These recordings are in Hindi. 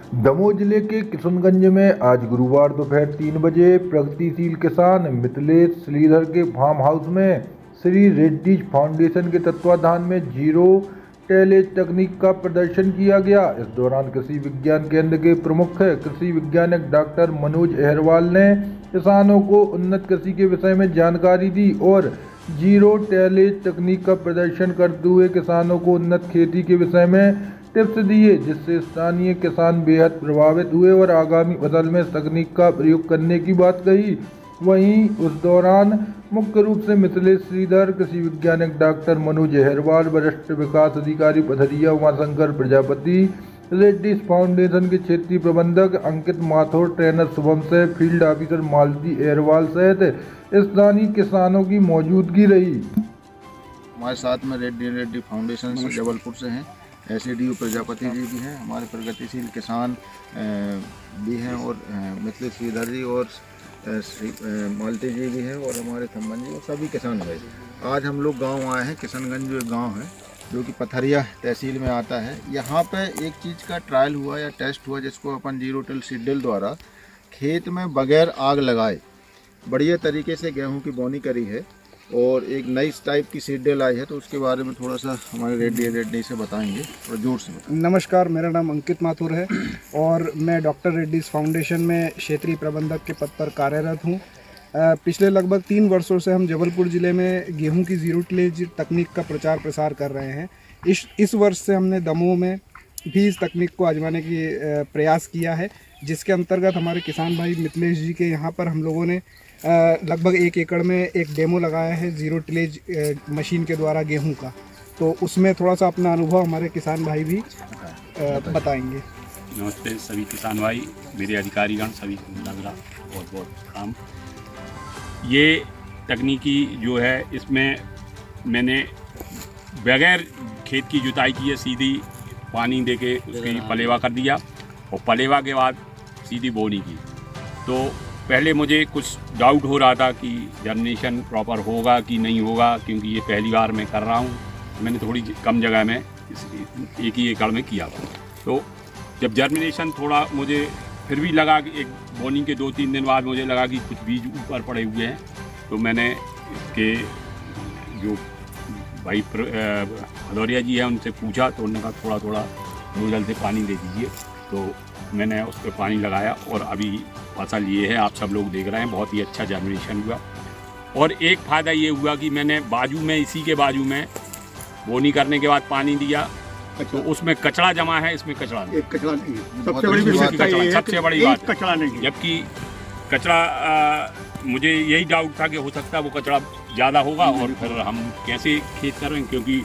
दमोह जिले के किशनगंज में आज गुरुवार दोपहर 3 बजे प्रगतिशील किसान मिथिलेश श्रीधर के फार्म हाउस में श्री रेड्डीज फाउंडेशन के तत्वाधान में जीरो टेलेज तकनीक का प्रदर्शन किया गया। इस दौरान कृषि विज्ञान केंद्र के प्रमुख कृषि वैज्ञानिक डॉक्टर मनोज अहरवाल ने किसानों को उन्नत कृषि के विषय में जानकारी दी और जीरो टेलेज तकनीक का प्रदर्शन करते हुए किसानों को उन्नत खेती के विषय में टिप्स दिए, जिससे स्थानीय किसान बेहद प्रभावित हुए और आगामी फसल में इस तकनीक का प्रयोग करने की बात कही। वहीं उस दौरान मुख्य रूप से मिथिलेश श्रीधर, कृषि वैज्ञानिक डॉक्टर मनोज अहरवाल, वरिष्ठ विकास अधिकारी पथरिया उमाशंकर प्रजापति, रेड्डीज फाउंडेशन के क्षेत्रीय प्रबंधक अंकित माथुर, ट्रेनर शुभम से, फील्ड ऑफिसर मालती अहरवाल सहित स्थानीय किसानों की मौजूदगी रही। हमारे साथ में रेड्डी फाउंडेशन से जबलपुर से हैं, SDO प्रजापति जी भी हैं, हमारे प्रगतिशील किसान भी हैं और मिथिलेश श्रीधर जी और मालती जी भी हैं और हमारे थम्बन जी और सभी किसान भाई। आज हम लोग गांव आए हैं, किशनगंज जो गांव है जो कि पथरिया तहसील में आता है। यहाँ पे एक चीज़ का ट्रायल हुआ या टेस्ट हुआ जिसको अपन जीरो टिल सीडल द्वारा खेत में बगैर आग लगाए बढ़िया तरीके से गेहूँ की बोनी करी है और एक नई टाइप की सीडल आई है, तो उसके बारे में थोड़ा सा हमारे रेड्डी से बताएंगे और जोर से बताएंगे। नमस्कार, मेरा नाम अंकित माथुर है और मैं डॉक्टर रेड्डीज फाउंडेशन में क्षेत्रीय प्रबंधक के पद पर कार्यरत हूँ। पिछले लगभग 3 वर्षों से हम जबलपुर ज़िले में गेहूं की जीरो टिलेज तकनीक का प्रचार प्रसार कर रहे हैं। इस वर्ष से हमने दमोह में भी इस तकनीक को आजमाने की प्रयास किया है, जिसके अंतर्गत हमारे किसान भाई मिथिलेश जी के यहाँ पर हम लोगों ने लगभग 1 एकड़ में एक डेमो लगाया है जीरो टिलेज मशीन के द्वारा गेहूं का। तो उसमें थोड़ा सा अपना अनुभव हमारे किसान भाई भी बताएंगे। नमस्ते सभी किसान भाई, मेरे अधिकारीगण सभी लग रहा बहुत बहुत काम। ये तकनीकी जो है इसमें मैंने बगैर खेत की जुताई किए सीधी पानी देके उसकी पलेवा कर दिया और पलेवा के बाद सीधी बोनी की। तो पहले मुझे कुछ डाउट हो रहा था कि जर्मिनेशन प्रॉपर होगा कि नहीं होगा, क्योंकि ये पहली बार मैं कर रहा हूँ। मैंने थोड़ी कम जगह में एक ही एकड़ में किया था। तो जब जर्मिनेशन थोड़ा मुझे फिर भी लगा कि एक बोनी के 2-3 दिन बाद मुझे लगा कि कुछ बीज ऊपर पड़े हुए हैं, तो मैंने इसके जो भाई भदौरिया जी है उनसे पूछा, तो उन्होंने कहा थोड़ा नोजल से पानी दे दीजिए। तो मैंने उस पर पानी लगाया और अभी फसल ये है, आप सब लोग देख रहे हैं, बहुत ही अच्छा जर्मिनेशन हुआ। और एक फ़ायदा ये हुआ कि मैंने बाजू में, इसी के बाजू में बोनी करने के बाद पानी दिया। अच्छा। तो उसमें कचरा जमा है, इसमें कचरा नहीं। कचरा नहीं है, सबसे बड़ी बात कचरा नहीं है। जबकि कचरा मुझे यही डाउट था कि हो सकता है वो कचरा ज़्यादा होगा और फिर हम कैसे खेत करें, क्योंकि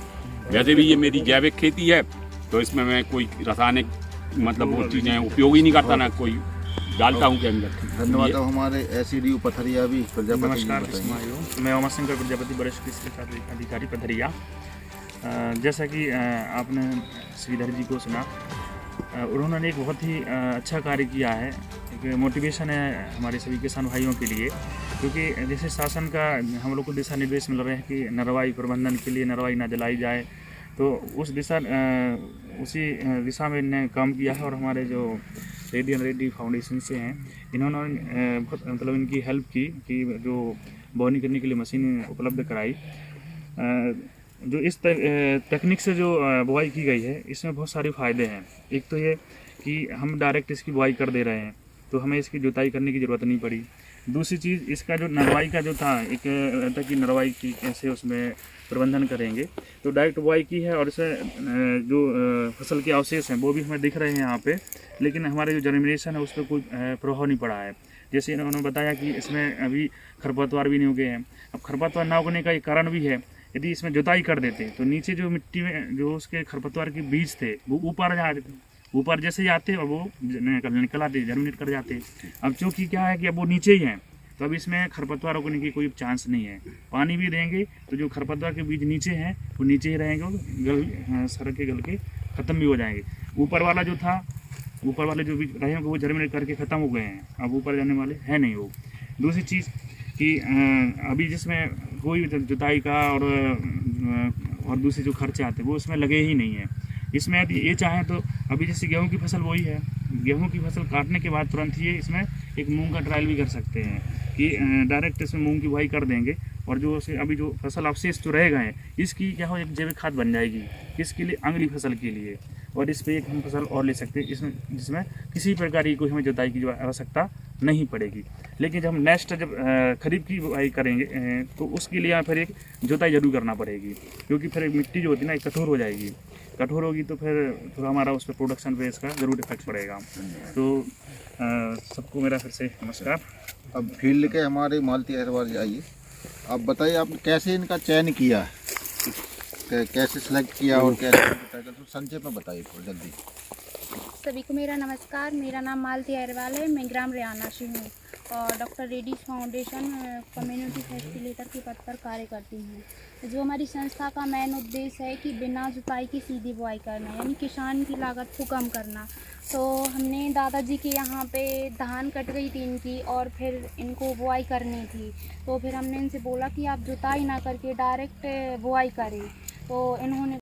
वैसे भी ये मेरी जैविक खेती है, तो इसमें मैं कोई रासायनिक मतलब वो चीज़ें उपयोग ही नहीं करता, ना कोई डालता हूँ के अंदर। धन्यवाद। तो हमारे SDO पथरिया भी प्रजापति। नमस्कार, मैं उमाशंकर प्रजापति, वरिष्ठ कृषि अधिकारी पथरिया। जैसा कि आपने श्रीधर जी को सुना, उन्होंने एक बहुत ही अच्छा कार्य किया है। एक मोटिवेशन है हमारे सभी किसान भाइयों के लिए, क्योंकि जैसे शासन का हम लोग को दिशा निर्देश मिल रहे हैं कि नरवाई प्रबंधन के लिए नरवाई ना जलाई जाए, तो उसी दिशा में इन्होंने काम किया है। और हमारे जो रेड्डी फाउंडेशन से हैं, इन्होंने बहुत मतलब इनकी हेल्प की कि जो बोनी करने के लिए मशीन उपलब्ध कराई। जो इस तकनीक से जो बुआई की गई है, इसमें बहुत सारे फ़ायदे हैं। एक तो ये कि हम डायरेक्ट इसकी बुआई कर दे रहे हैं, तो हमें इसकी जुताई करने की ज़रूरत नहीं पड़ी। दूसरी चीज़, इसका जो नरवाई का जो था, एक रहता कि नरवाई की कैसे उसमें प्रबंधन करेंगे, तो डायरेक्ट बुआई की है और इसमें जो फसल के अवशेष हैं वो भी हमें दिख रहे हैं यहाँ पे, लेकिन हमारे जो जर्मिनेशन है उस पर कोई प्रभाव नहीं पड़ा है। जैसे इन्होंने बताया कि इसमें अभी खरपतवार भी नहीं उगे हैं। अब खरपतवार ना उगने का एक कारण भी है, यदि इसमें जुताई कर देते तो नीचे जो मिट्टी में जो उसके खरपतवार के बीज थे वो ऊपर जा रहे थे, ऊपर जैसे ही आते और वो निकल आते, जर्मिनेट कर जाते। अब चूँकि क्या है कि अब वो नीचे ही हैं, तो अब इसमें खरपतवार उगने की कोई चांस नहीं है। पानी भी देंगे तो जो खरपतवार के बीज नीचे हैं वो नीचे ही रहेंगे, सड़क के गल के ख़त्म भी हो जाएंगे। ऊपर वाला जो था, ऊपर वाले जो बीज रहे होंगे वो जर्मिनेट करके ख़त्म हो गए हैं, अब ऊपर जाने वाले हैं नहीं वो। दूसरी चीज़ कि अभी जिसमें कोई जुताई का और दूसरे जो खर्चे आते हैं वो उसमें लगे ही नहीं हैं। इसमें यदि ये चाहें तो अभी जैसे गेहूं की फसल बोई है, गेहूं की फसल काटने के बाद तुरंत ही इसमें एक मूंग का ट्रायल भी कर सकते हैं कि डायरेक्ट इसमें मूंग की बुआई कर देंगे और जो अभी जो फसल अवशेष जो रह गए इसकी क्या हो एक जैविक खाद बन जाएगी किसके लिए, अगली फसल के लिए। और इस पर एक हम फसल और ले सकते हैं इसमें जिसमें किसी प्रकार की कोई हमें जुताई की जो आवश्यकता नहीं पड़ेगी। लेकिन जब हम नेक्स्ट जब खरीफ की बुआई करेंगे तो उसके लिए फिर एक जुताई जरूर करना पड़ेगी, क्योंकि फिर मिट्टी जो होती है ना एक कठोर हो जाएगी, कठोर होगी तो फिर थोड़ा हमारा उस पर प्रोडक्शन पे इसका ज़रूर इफेक्ट पड़ेगा। तो सबको मेरा फिर से नमस्कार। अब फील्ड के हमारे मालती अहरवाल आइए, आप बताइए आपने कैसे इनका चयन किया, कैसे सिलेक्ट किया और कैसे, तो संक्षेप में बताइए थोड़ा जल्दी। सभी को मेरा नमस्कार। मेरा नाम मालती अहरवाल है, मैं ग्राम रेहाना से हूँ और doctor Reddy's foundation community facilitator के पद पर कार्य करती हूँ। जो हमारी संस्था का मेन उद्देश्य है कि बिना जुताई की सीधी बुआई करना, यानी किसान की लागत को कम करना। तो हमने दादाजी के यहाँ पे धान कट गई थी इनकी और फिर इनको बुआई करनी थी, तो फिर हमने इनसे बोला कि आप जुताई ना करके डायरेक्ट बुआई करें। तो इन्होंने